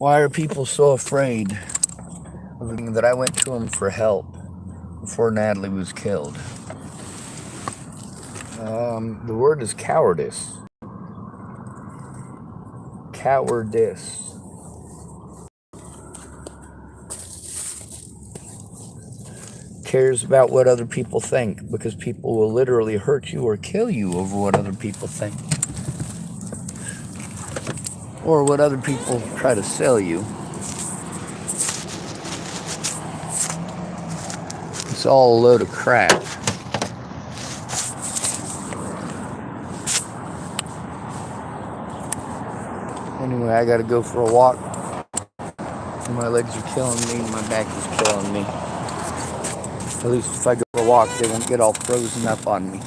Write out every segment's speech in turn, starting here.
Why are people so afraid of admitting that I went to him for help before Natalie was killed? The word is cowardice. Cowardice. Cares about what other people think, because people will literally hurt you or kill you over what other people think. Or what other people try to sell you. It's all a load of crap. Anyway, I gotta go for a walk. My legs are killing me, my back is killing me. At least if I go for a walk, they won't get all frozen up on me.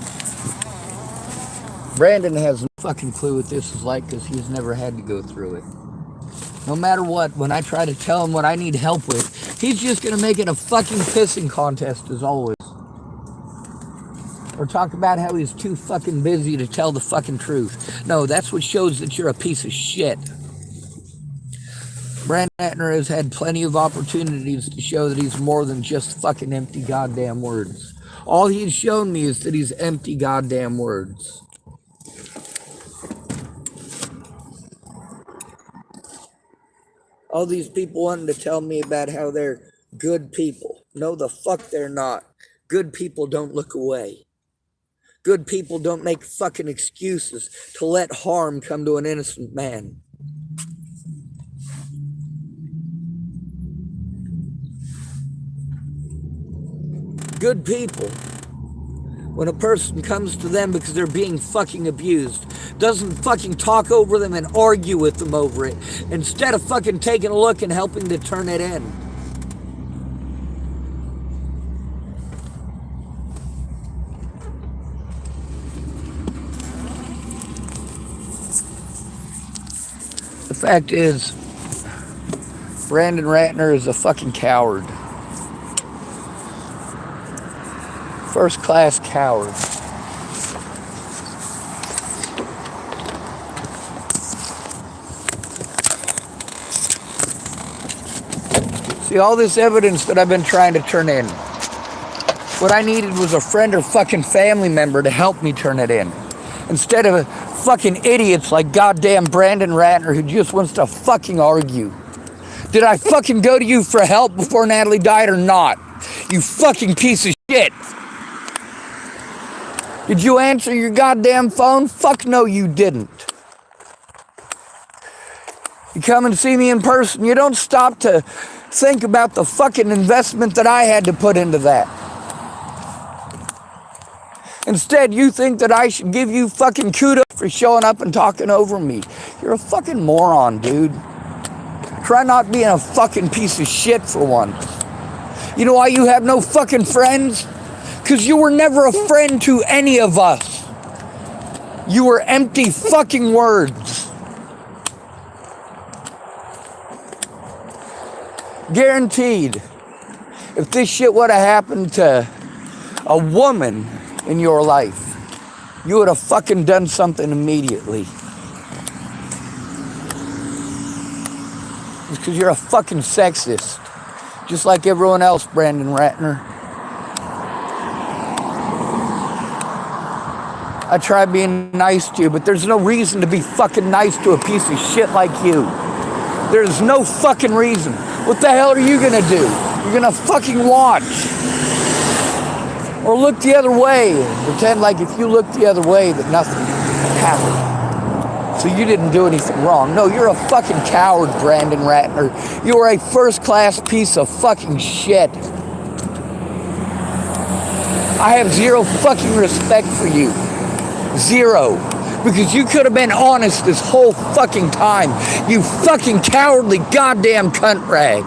Brandon has no fucking clue what this is like because he's never had to go through it. No matter what, when I try to tell him what I need help with, he's just gonna make it a fucking pissing contest as always. Or talk about how he's too fucking busy to tell the fucking truth. No, that's what shows that you're a piece of shit. Brandon Ratner has had plenty of opportunities to show that he's more than just fucking empty goddamn words. All he's shown me is that he's empty goddamn words. All these people wanting to tell me about how they're good people. No, the fuck they're not. Good people don't look away. Good people don't make fucking excuses to let harm come to an innocent man. Good people, when a person comes to them because they're being fucking abused, doesn't fucking talk over them and argue with them over it, instead of fucking taking a look and helping to turn it in. The fact is, Brandon Ratner is a fucking coward. First class coward. See, all this evidence that I've been trying to turn in, what I needed was a friend or fucking family member to help me turn it in. Instead of fucking idiots like goddamn Brandon Ratner who just wants to fucking argue. Did I fucking go to you for help before Natalie died or not? You fucking piece of shit. Did you answer your goddamn phone? Fuck no, you didn't. You come and see me in person, you don't stop to think about the fucking investment that I had to put into that. Instead, you think that I should give you fucking kudos for showing up and talking over me. You're a fucking moron, dude. Try not being a fucking piece of shit for once. You know why you have no fucking friends? Because you were never a friend to any of us. You were empty fucking words. Guaranteed, if this shit would have happened to a woman in your life, you would have fucking done something immediately. It's because you're a fucking sexist. Just like everyone else, Brandon Ratner. I try being nice to you, but there's no reason to be fucking nice to a piece of shit like you. There's no fucking reason. What the hell are you gonna do? You're gonna fucking watch. Or look the other way and pretend like if you look the other way that nothing happened. So you didn't do anything wrong. No, you're a fucking coward, Brandon Ratner. You are a first-class piece of fucking shit. I have zero fucking respect for you. Zero. Because you could have been honest this whole fucking time. You fucking cowardly goddamn cunt rag.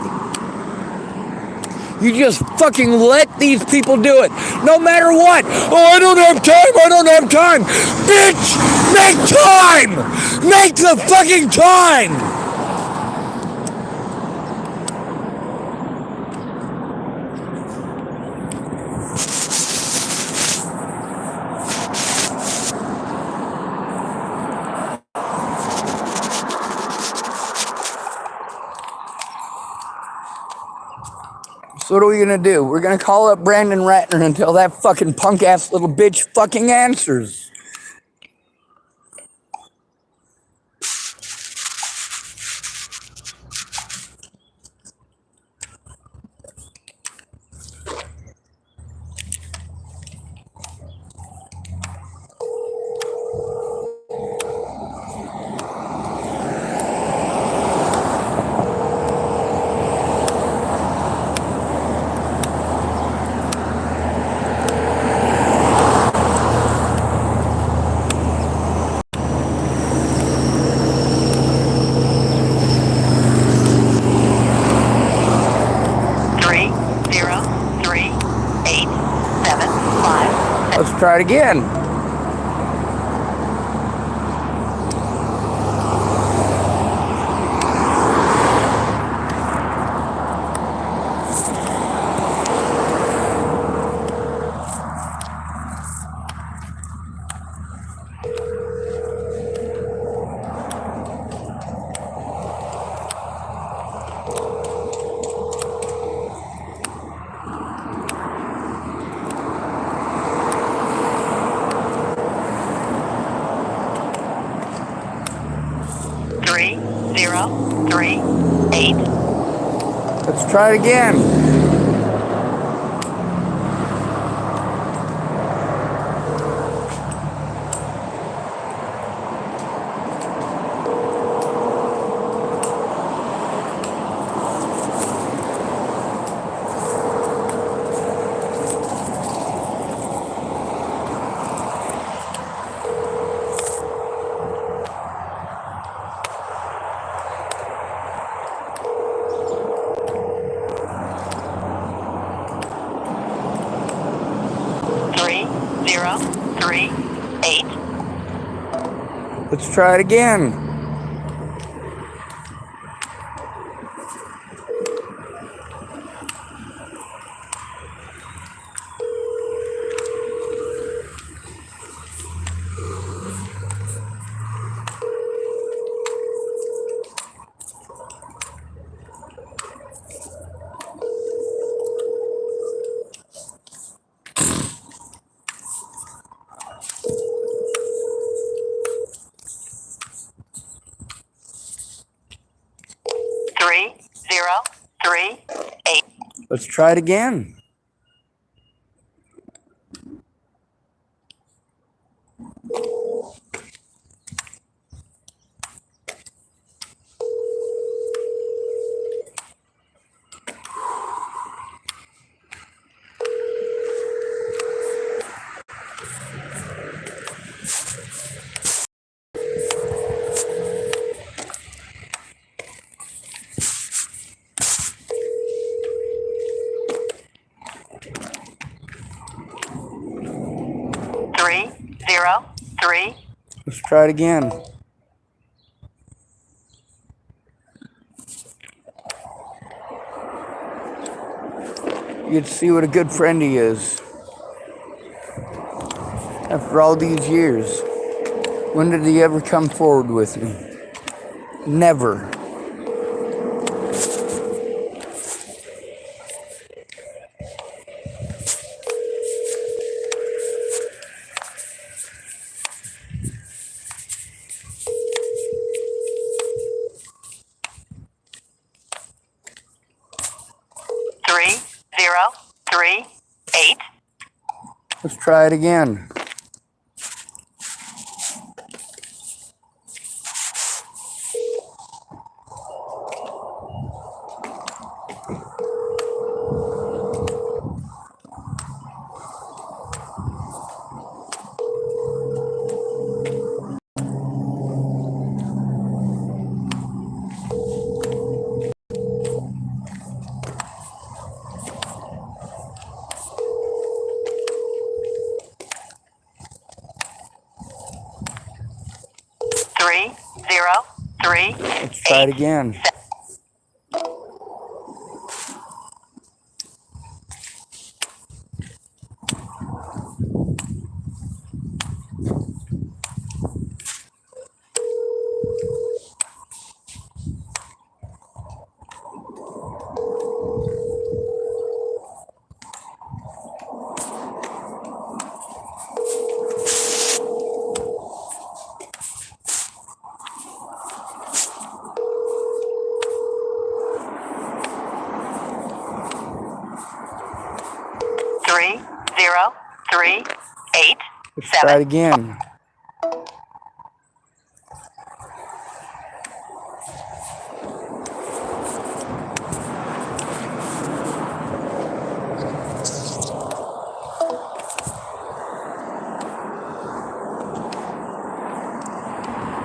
You just fucking let these people do it. No matter what. Oh, I don't have time. I don't have time. Bitch, make time. Make the fucking time. So what are we gonna do? We're gonna call up Brandon Ratner until that fucking punk ass little bitch fucking answers. Let's try it again. Let's try it again. Let's try it again. Let's try it again. Let's try it again. You'd see what a good friend he is. After all these years, when did he ever come forward with me? Never. Let's try it again. Let's try it again. 038 Let's try it again.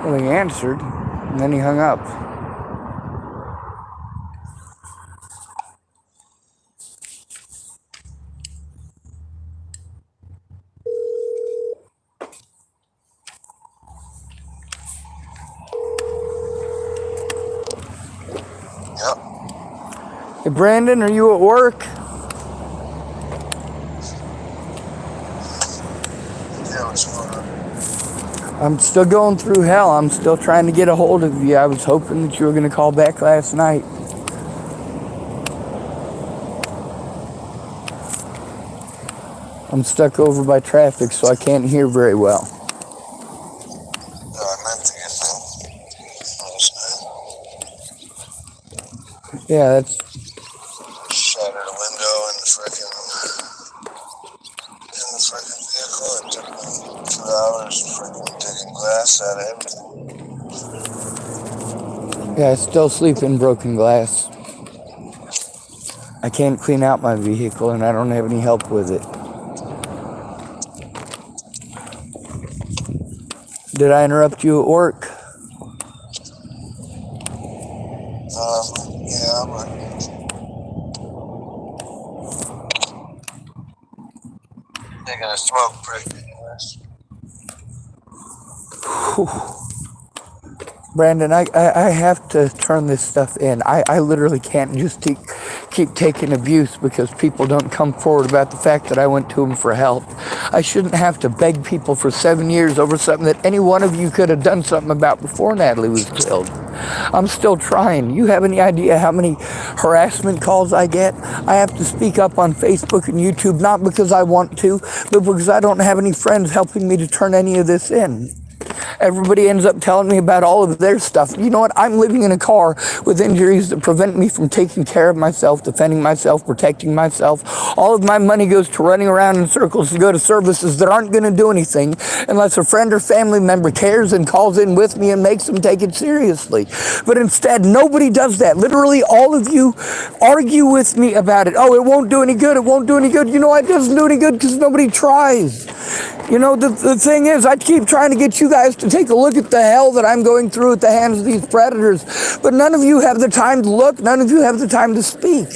Well, he answered, and then he hung up. Yep. Hey, Brandon, are you at work? Yeah, what's going on? I'm still going through hell. I'm still trying to get a hold of you. I was hoping that you were going to call back last night. I'm stuck over by traffic, so I can't hear very well. I meant to get that last night. Yeah, that's... Shattered a window in the frickin' vehicle. It took me 2 hours frickin' taking glass out of everything. Yeah, I still sleep in broken glass. I can't clean out my vehicle, and I don't have any help with it. Did I interrupt you at work? Yeah, but taking a smoke break anyways. Brandon, I have to turn this stuff in. I literally can't just keep taking abuse because people don't come forward about the fact that I went to them for help. I shouldn't have to beg people for 7 years over something that any one of you could have done something about before Natalie was killed. I'm still trying. You have any idea how many harassment calls I get? I have to speak up on Facebook and YouTube, not because I want to, but because I don't have any friends helping me to turn any of this in. Everybody ends up telling me about all of their stuff. You know what? I'm living in a car with injuries that prevent me from taking care of myself, defending myself, protecting myself. All of my money goes to running around in circles to go to services that aren't going to do anything unless a friend or family member cares and calls in with me and makes them take it seriously. But instead, nobody does that. Literally, all of you argue with me about it. Oh, it won't do any good. It won't do any good. You know, it doesn't do any good because nobody tries. You know, the thing is, I keep trying to get you guys to take a look at the hell that I'm going through at the hands of these predators, but none of you have the time to look, none of you have the time to speak.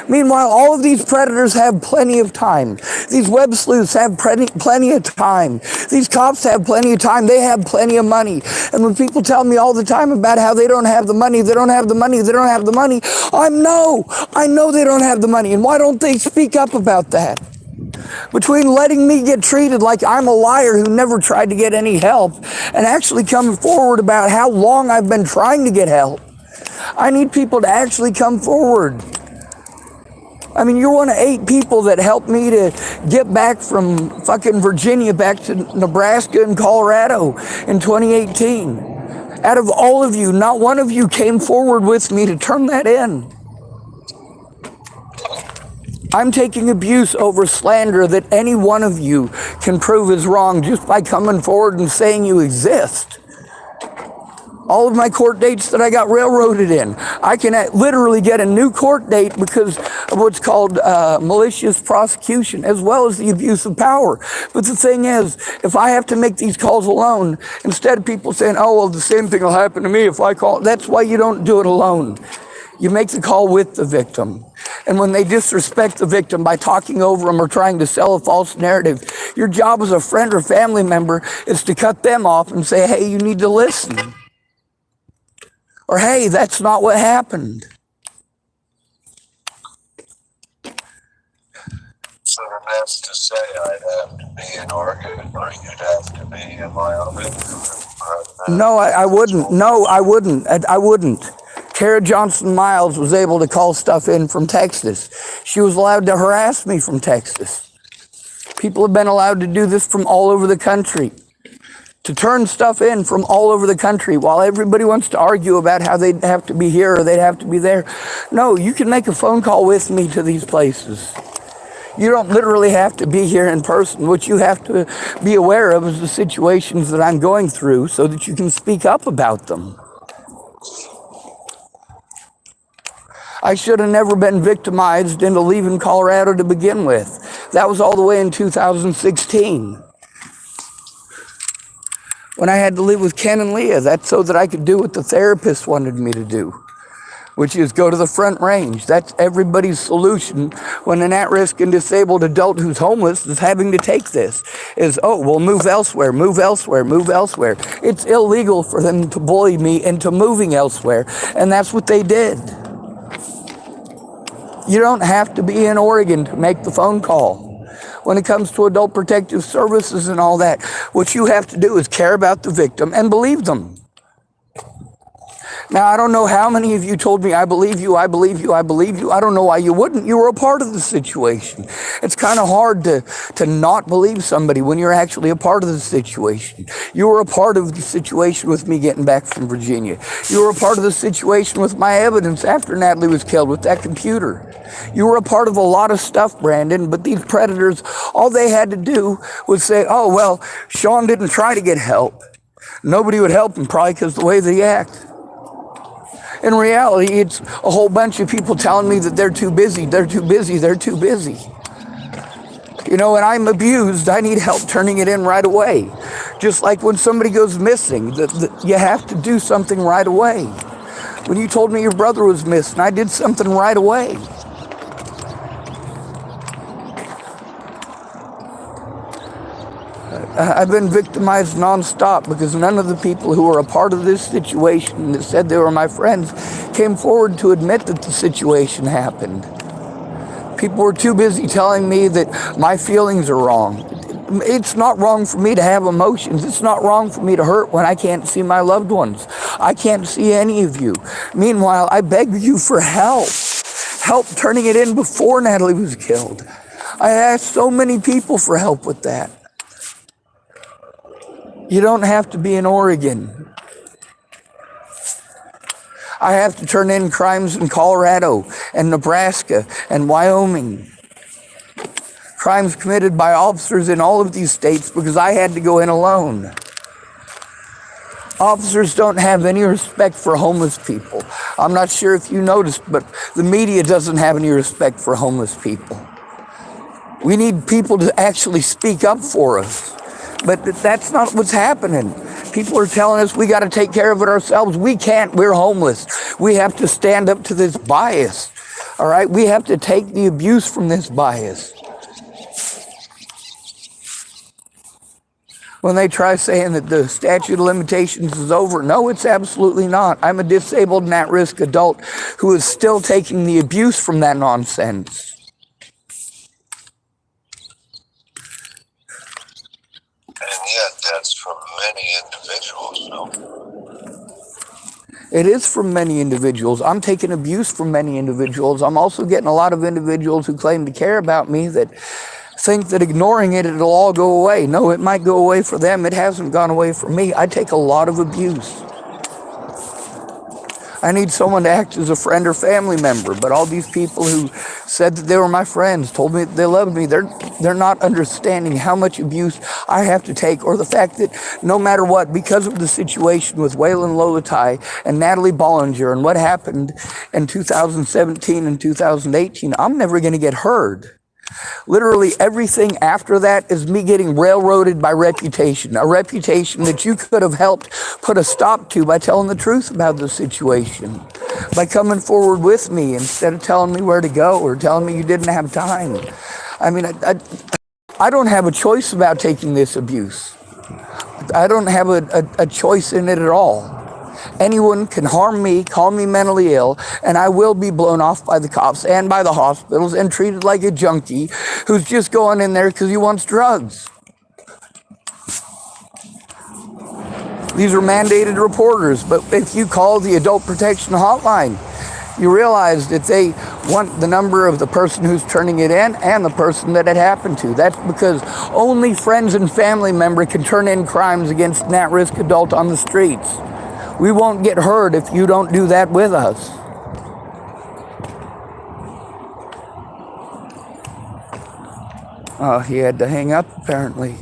Meanwhile, all of these predators have plenty of time. These web sleuths have plenty of time. These cops have plenty of time. They have plenty of money. And when people tell me all the time about how they don't have the money, they don't have the money, they don't have the money, I know they don't have the money. And why don't they speak up about that? Between letting me get treated like I'm a liar who never tried to get any help and actually coming forward about how long I've been trying to get help, I need people to actually come forward. I mean, you're one of 8 people that helped me to get back from fucking Virginia back to Nebraska and Colorado in 2018. Out of all of you, not one of you came forward with me to turn that in. I'm taking abuse over slander that any one of you can prove is wrong just by coming forward and saying you exist. All of my court dates that I got railroaded in, I can literally get a new court date because of what's called malicious prosecution, as well as the abuse of power. But the thing is, if I have to make these calls alone, instead of people saying, oh, well, the same thing will happen to me if I call, that's why you don't do it alone. You make the call with the victim. And when they disrespect the victim by talking over them or trying to sell a false narrative, your job as a friend or family member is to cut them off and say, hey, you need to listen. Or, hey, that's not what happened. So that's to say I'd have to be in Oregon or you'd have to be in Wyoming. No, I wouldn't. No, I wouldn't. I wouldn't. Kara Johnson Miles was able to call stuff in from Texas. She was allowed to harass me from Texas. People have been allowed to do this from all over the country. To turn stuff in from all over the country while everybody wants to argue about how they'd have to be here or they'd have to be there. No, you can make a phone call with me to these places. You don't literally have to be here in person. What you have to be aware of is the situations that I'm going through so that you can speak up about them. I should have never been victimized into leaving Colorado to begin with. That was all the way in 2016. When I had to live with Ken and Leah, that's so that I could do what the therapist wanted me to do, which is go to the front range. That's everybody's solution when an at-risk and disabled adult who's homeless is having to take this, is, oh, well, move elsewhere, move elsewhere, move elsewhere. It's illegal for them to bully me into moving elsewhere, and that's what they did. You don't have to be in Oregon to make the phone call. When it comes to adult protective services and all that, what you have to do is care about the victim and believe them. Now, I don't know how many of you told me, I believe you, I believe you, I believe you. I don't know why you wouldn't. You were a part of the situation. It's kind of hard to not believe somebody when you're actually a part of the situation. You were a part of the situation with me getting back from Virginia. You were a part of the situation with my evidence after Natalie was killed with that computer. You were a part of a lot of stuff, Brandon, but these predators, all they had to do was say, oh, well, Sean didn't try to get help. Nobody would help him probably because the way they act. In reality, it's a whole bunch of people telling me that they're too busy, they're too busy, they're too busy. You know, when I'm abused, I need help turning it in right away. Just like when somebody goes missing, you have to do something right away. When you told me your brother was missing, I did something right away. I've been victimized nonstop because none of the people who were a part of this situation that said they were my friends came forward to admit that the situation happened. People were too busy telling me that my feelings are wrong. It's not wrong for me to have emotions. It's not wrong for me to hurt when I can't see my loved ones. I can't see any of you. Meanwhile, I beg you for help. Help turning it in before Natalie was killed. I asked so many people for help with that. You don't have to be in Oregon. I have to turn in crimes in Colorado and Nebraska and Wyoming. Crimes committed by officers in all of these states because I had to go in alone. Officers don't have any respect for homeless people. I'm not sure if you noticed, but the media doesn't have any respect for homeless people. We need people to actually speak up for us. But that's not what's happening. People are telling us we got to take care of it ourselves. We can't. We're homeless. We have to stand up to this bias. All right? We have to take the abuse from this bias. When they try saying that the statute of limitations is over, no, it's absolutely not. I'm a disabled and at-risk adult who is still taking the abuse from that nonsense. And yet, that's from many individuals, no? It is from many individuals. I'm taking abuse from many individuals. I'm also getting a lot of individuals who claim to care about me that think that ignoring it, it'll all go away. No, it might go away for them. It hasn't gone away for me. I take a lot of abuse. I need someone to act as a friend or family member, but all these people who said that they were my friends, told me that they loved me, they're not understanding how much abuse I have to take, or the fact that no matter what, because of the situation with Waylon Lolatai and Natalie Bollinger and what happened in 2017 and 2018, I'm never going to get heard. Literally everything after that is me getting railroaded by reputation, a reputation that you could have helped put a stop to by telling the truth about the situation, by coming forward with me instead of telling me where to go or telling me you didn't have time. I mean, I don't have a choice about taking this abuse. I don't have a choice in it at all. Anyone can harm me, call me mentally ill, and I will be blown off by the cops and by the hospitals and treated like a junkie who's just going in there because he wants drugs. These are mandated reporters, but if you call the Adult Protection Hotline, you realize that they want the number of the person who's turning it in and the person that it happened to. That's because only friends and family members can turn in crimes against an at-risk adult on the streets. We won't get heard if you don't do that with us. He had to hang up apparently.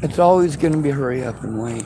It's always going to be hurry up and wait.